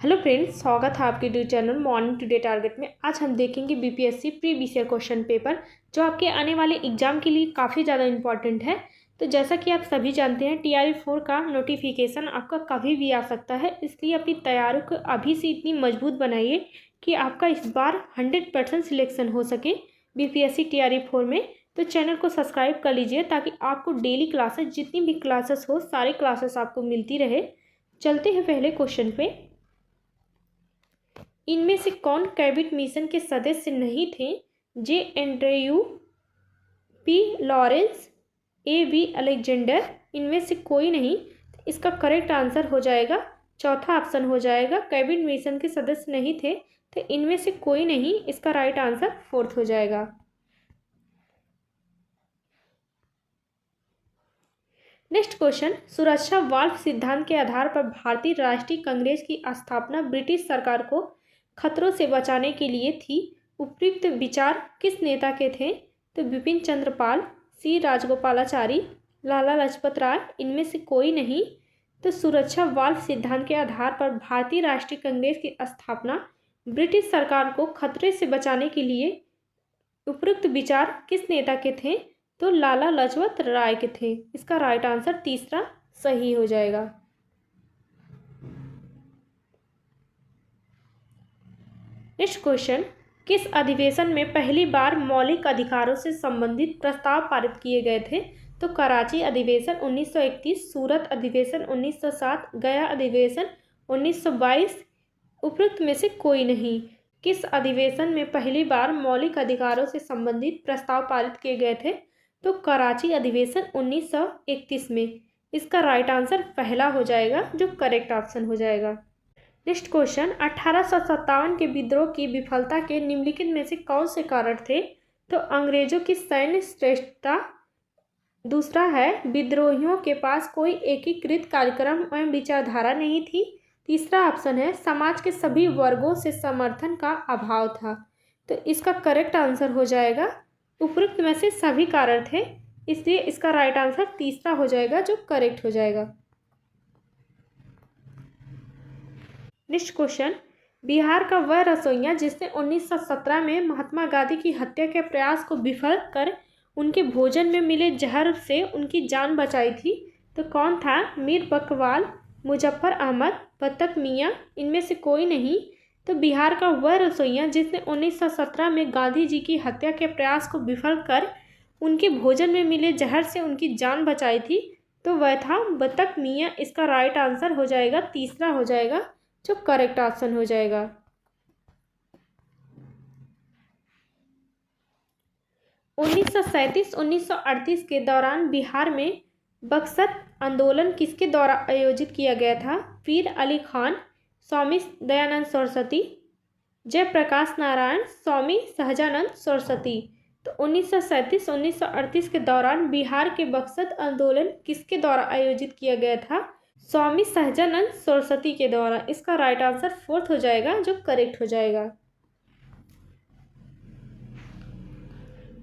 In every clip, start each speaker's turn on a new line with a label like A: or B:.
A: Hello friends, स्वागत है आपके YouTube channel morning today target में। आज हम देखेंगे BPSC previous year question paper जो आपके आने वाले एग्जाम के लिए काफ़ी ज़्यादा इंपॉर्टेंट है। तो जैसा कि आप सभी जानते हैं TRE 4 का नोटिफिकेशन आपका कभी भी आ सकता है, इसलिए अपनी तैयारी को अभी से इतनी मजबूत बनाइए कि आपका इस बार 100% सिलेक्शन हो सके BPSC TRE 4 में। तो चैनल को सब्सक्राइब कर लीजिए ताकि आपको डेली क्लासेस, जितनी भी क्लासेस हो, सारी क्लासेस आपको मिलती रहे। चलते हैं पहले क्वेश्चन पे। इनमें से कौन कैबिनेट मिशन के सदस्य नहीं थे? J Andrew, P Lawrence, A B Alexander. इनमें से कोई नहीं। इसका करेक्ट आंसर हो जाएगा चौथा ऑप्शन हो जाएगा, कैबिनेट मिशन के सदस्य नहीं थे तो इनमें से कोई नहीं। इसका राइट आंसर फोर्थ हो जाएगा। नेक्स्ट क्वेश्चन, सुरक्षा वाल्व सिद्धांत के आधार पर भारतीय राष्ट्रीय कांग्रेस की स्थापना ब्रिटिश सरकार को खतरों से बचाने के लिए थी। उपयुक्त विचार किस नेता के थे? तो बिपिन चंद्र पाल, सी राजगोपालाचारी, लाला लाजपत राय। इनमें से कोई नहीं। तो सुरक्षा वाल्व सिद्धांत के आधार पर भारतीय राष्ट्रीय कांग्रेस की स्थापना ब्रिटिश सरकार को खतरे से बचाने के लिए उपयुक्त विचार किस नेता के थे? तो लाला लाजपत राय के थे। इसका राइट आंसर तीसरा सही हो जाएगा। नेक्स्ट क्वेश्चन, किस अधिवेशन में पहली बार मौलिक अधिकारों से संबंधित प्रस्ताव पारित किए गए थे? तो कराची अधिवेशन 1931, सूरत अधिवेशन 1907, गया अधिवेशन 1922। उपयुक्त में से कोई नहीं। किस अधिवेशन में पहली बार मौलिक अधिकारों से संबंधित प्रस्ताव पारित किए गए थे? तो कराची अधिवेशन 1931 में। इसका राइट आंसर पहला हो जाएगा, जो करेक्ट ऑप्शन हो जाएगा। नेक्स्ट क्वेश्चन, 1857 के विद्रोह की विफलता के निम्नलिखित में से कौन से कारण थे? तो अंग्रेजों की सैन्य श्रेष्ठता, दूसरा है विद्रोहियों के पास कोई एकीकृत कार्यक्रम एवं विचारधारा नहीं थी, तीसरा ऑप्शन है समाज के सभी वर्गों से समर्थन का अभाव था। तो इसका करेक्ट आंसर हो जाएगा उपयुक्त में से सभी कारण थे, इसलिए इसका राइट आंसर तीसरा हो जाएगा, जो करेक्ट हो जाएगा। नेक्स्ट क्वेश्चन, बिहार का वह रसोइया जिसने 1917 में महात्मा गांधी की हत्या के प्रयास को विफल कर उनके भोजन में मिले जहर से उनकी जान बचाई थी, तो कौन था? मीर बकवाल, मुजफ्फर अहमद, बत्तख मियाँ। इनमें से कोई नहीं। तो बिहार का वह रसोइया जिसने 1917 में गांधी जी की हत्या के प्रयास को विफल कर उनके भोजन में मिले जहर से उनकी जान बचाई थी, तो वह था बत्तख मियाँ। इसका राइट आंसर हो जाएगा तीसरा हो जाएगा, जो करेक्ट ऑप्शन हो जाएगा। 1937-1938 के दौरान बिहार में बक्सर आंदोलन किसके द्वारा आयोजित किया गया था? पीर अली खान, स्वामी दयानंद सरस्वती, जयप्रकाश नारायण, स्वामी सहजानंद सरस्वती। तो 1937-1938 के दौरान बिहार के बक्सर आंदोलन किसके द्वारा आयोजित किया गया था? स्वामी सहजानंद सरस्वती के द्वारा। इसका राइट आंसर फोर्थ हो जाएगा, जो करेक्ट हो जाएगा।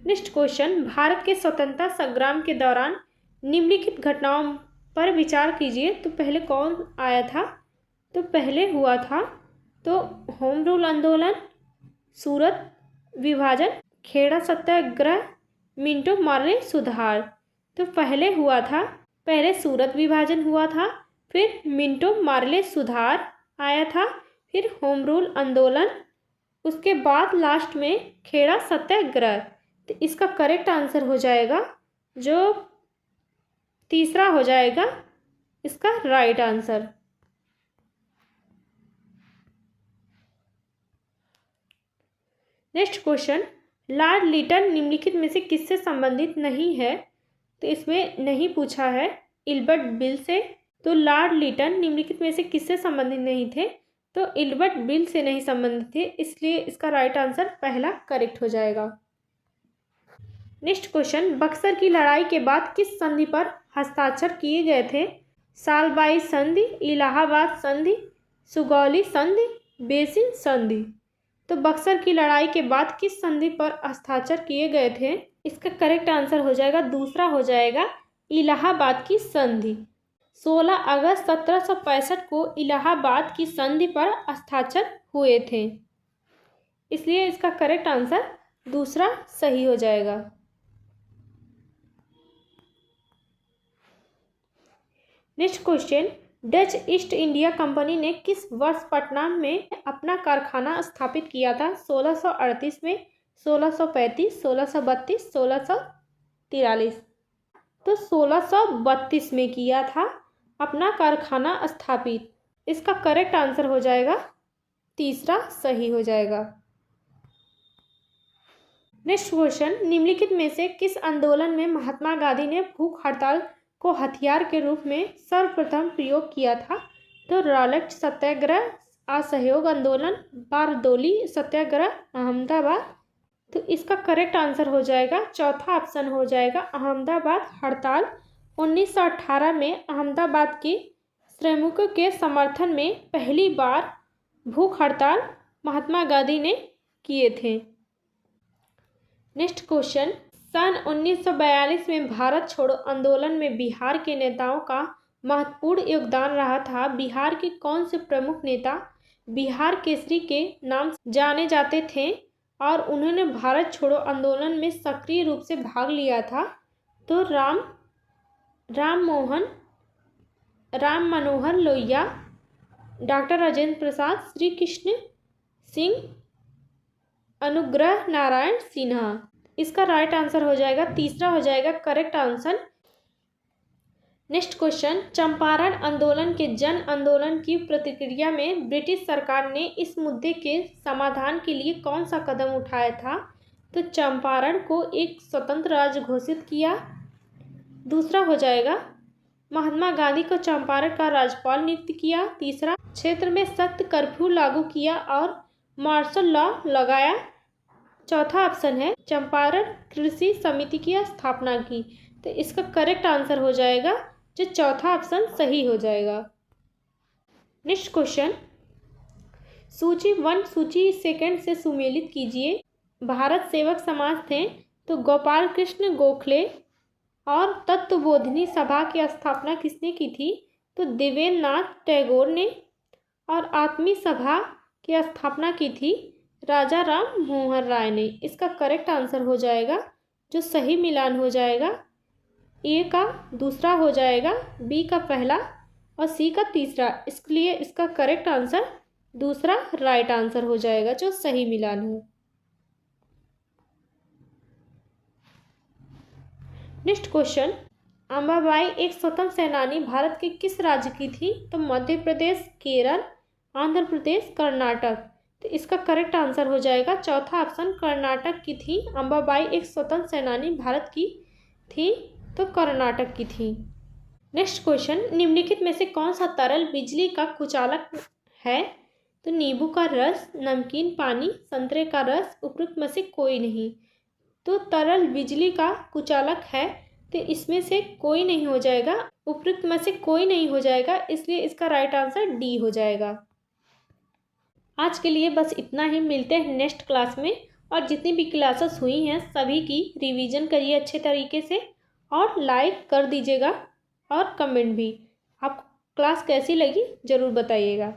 A: नेक्स्ट क्वेश्चन, भारत के स्वतंत्रता संग्राम के दौरान निम्नलिखित घटनाओं पर विचार कीजिए। तो पहले कौन आया था? तो पहले हुआ था तो होम रूल आंदोलन, सूरत विभाजन, खेड़ा सत्याग्रह, मिंटो मार्ले सुधार। तो पहले हुआ था, पहले सूरत विभाजन हुआ था, फिर मिंटो मार्ले सुधार आया था, फिर होम रूल आंदोलन, उसके बाद लास्ट में खेड़ा सत्याग्रह। तो इसका करेक्ट आंसर हो जाएगा, जो तीसरा हो जाएगा, इसका right answer. Next question, Lord Lytton निम्नलिखित में से किससे संबंधित नहीं है? तो इसमें नहीं पूछा है इल्बर्ट बिल से। तो लॉर्ड लिटन निम्नलिखित में से किससे संबंधित नहीं थे? तो इल्बर्ट बिल से नहीं संबंधित थे, इसलिए इसका राइट आंसर पहला करेक्ट हो जाएगा। नेक्स्ट क्वेश्चन, बक्सर की लड़ाई के बाद किस संधि पर हस्ताक्षर किए गए थे? सालबाई संधि, इलाहाबाद संधि, सुगौली संधि, बेसिन संधि। तो बक्सर की लड़ाई के बाद किस संधि पर हस्ताक्षर किए गए थे? इसका करेक्ट आंसर हो जाएगा दूसरा हो जाएगा, इलाहाबाद की संधि। 16 अगस्त 1765 को इलाहाबाद की संधि पर हस्ताक्षर हुए थे। इसलिए इसका करेक्ट आंसर दूसरा सही हो जाएगा। Next question, Dutch east India company ने किस वर्ष पटना में अपना कारखाना स्थापित किया था? 1638 में, 1635, 1632, 1643। तो 1632 में किया था अपना कारखाना स्थापित। इसका करेक्ट आंसर हो जाएगा तीसरा सही हो जाएगा। नेक्स्ट क्वेश्चन, निम्नलिखित में से किस आंदोलन में महात्मा गांधी ने भूख हड़ताल को हथियार के रूप में सर्वप्रथम प्रयोग किया था? तो रॉलेट सत्याग्रह, असहयोग आंदोलन, बारदोली सत्याग्रह, अहमदाबाद। तो इसका करेक्ट आंसर हो जाएगा चौथा ऑप्शन हो जाएगा अहमदाबाद हड़ताल। 1918 में अहमदाबाद के श्रमिकों के समर्थन में पहली बार भूख हड़ताल महात्मा गांधी ने किए थे। नेक्स्ट क्वेश्चन, सन 1942 में भारत छोड़ो आंदोलन में बिहार के नेताओं का महत्वपूर्ण योगदान रहा था। बिहार के कौन से प्रमुख नेता बिहार केसरी के नाम से जाने जाते थे और उन्होंने भारत छोड़ो आंदोलन में सक्रिय रूप से भाग लिया था? तो राम मनोहर लोहिया, डॉक्टर राजेंद्र प्रसाद, श्री कृष्ण सिंह, अनुग्रह नारायण सिन्हा। इसका राइट आंसर हो जाएगा तीसरा हो जाएगा correct answer. Next question, Champaran आंदोलन के जन आंदोलन की प्रतिक्रिया में ब्रिटिश सरकार ने इस मुद्दे के समाधान के लिए कौन सा कदम उठाया था? तो चंपारण को एक स्वतंत्र राज्य घोषित किया। दूसरा हो जाएगा महात्मा गांधी को चंपारण का राज्यपाल नियुक्त किया। तीसरा, क्षेत्र में सख्त कर्फ्यू लागू किया और मार्शल लॉ लगाया। चौथा ऑप्शन है चंपारण कृषि समिति की स्थापना की। तो इसका करेक्ट आंसर हो जाएगा जो चौथा ऑप्शन सही हो जाएगा। नेक्स्ट क्वेश्चन, सूची 1 सूची 2 से सुमेलित कीजिए। भारत सेवक समाज थे तो गोपाल कृष्ण गोखले और तत्वबोधिनी सभा की स्थापना किसने की थी? तो देवेंद्र नाथ टैगोर ने। और आत्मी सभा की स्थापना की थी राजा राम मोहन राय ने। इसका करेक्ट आंसर हो जाएगा जो सही मिलान हो जाएगा ए का दूसरा हो जाएगा, बी का पहला और सी का तीसरा। इसलिए इसका करेक्ट आंसर दूसरा राइट आंसर हो जाएगा जो सही मिलान हो। नेक्स्ट क्वेश्चन, अंबाबाई एक स्वतंत्र सेनानी भारत के किस राज्य की थी? तो मध्य प्रदेश, केरल, आंध्र प्रदेश, कर्नाटक। तो इसका करेक्ट आंसर हो जाएगा चौथा ऑप्शन कर्नाटक की थी। अंबाबाई एक स्वतंत्र सेनानी भारत की थी तो कर्नाटक की थी। नेक्स्ट क्वेश्चन, निम्नलिखित में से कौन सा तरल बिजली का कुचालक है? तो नींबू का रस, नमकीन पानी, संतरे का रस, उपरोक्त में से कोई नहीं। तो तरल बिजली का कुचालक है तो इसमें से कोई नहीं हो जाएगा, उपरोक्त में से कोई नहीं हो जाएगा, इसलिए इसका राइट आंसर डी हो जाएगा। आज के लिए बस इतना ही, मिलते हैं नेक्स्ट क्लास में। और जितनी भी क्लासेस हुई हैं सभी की रिवीजन करिए अच्छे तरीके से और लाइक कर दीजिएगा और कमेंट भी। आपको क्लास कैसी लगी ज़रूर बताइएगा।